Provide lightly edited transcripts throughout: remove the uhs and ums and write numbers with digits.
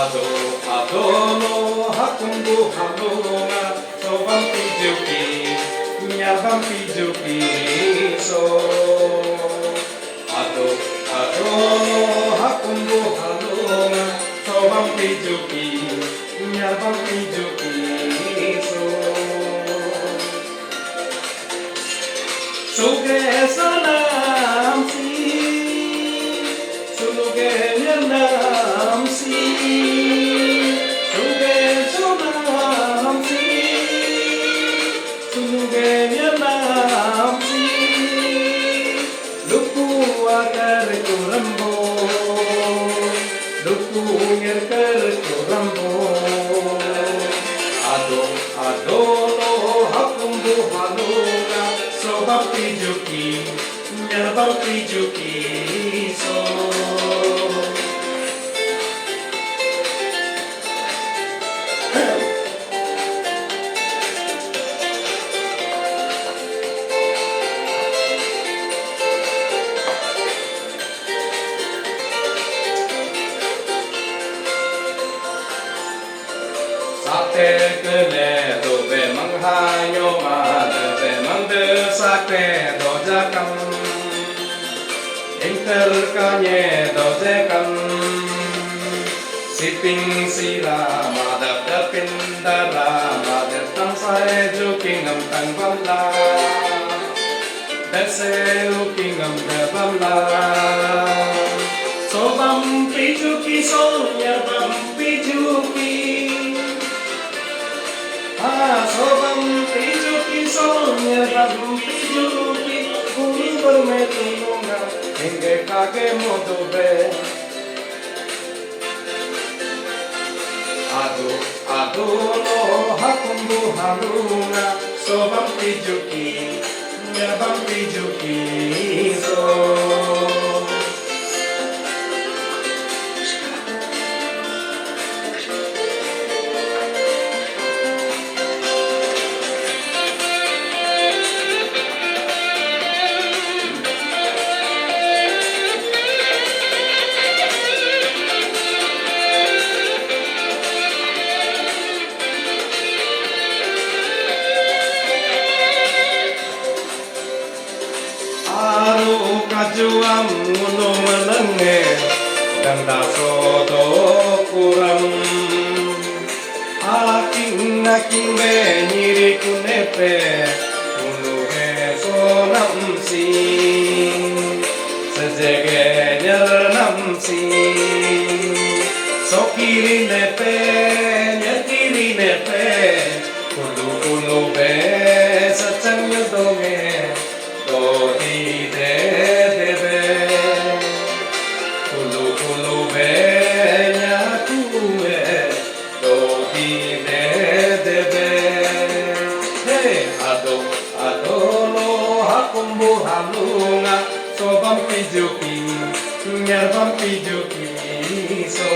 Adono hakumbu halunga so vampi juki nya vampi juki so Adono hakumbu halunga so vampi juki nya vampi juki so Suge sanam si Suge nyanam si Adono hakumbu halunga so vampi juki nya vampi juki so Sate kene do be manghayo ma be mangde sate do jakam Inter kanye do zekam Siping sila ma da pindara ma da tang sai juking am tang bamla Dese looking am da bamla So vampi juki so ya vampi juki So vampi juki so ya vampi juki Kuni bermetunga hingga kage modo be Adono hakumbu halunga so vampi juki ya vampi juki so Kajuam ngono menenge ganda soto kuram aking be nyiri kunepe unu he sonam si sejege nyerenam si sokiri nepe nyakiri nepe kulu be sacang yodonge Dodi de Kulu be nyakue Dodi de Hey Adono hakumbu halunga So vampi juki nya vampi juki so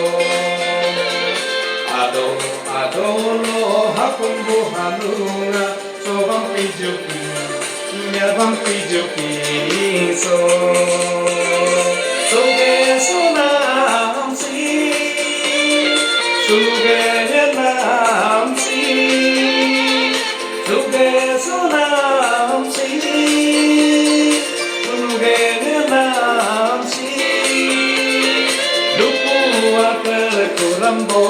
Adono hakumbu halunga So vampi juki nya vampi juki so Suge sunam si Suge nyanam si Suge sunam si Suge nyanam si Luku akar kurambo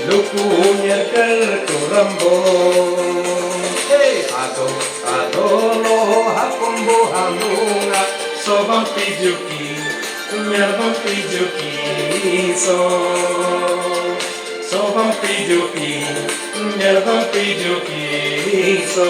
Luku nyakar kurambo Adono hakumbu halunga so vampi juki nya vampi juki so vampi juki nya vampi juki so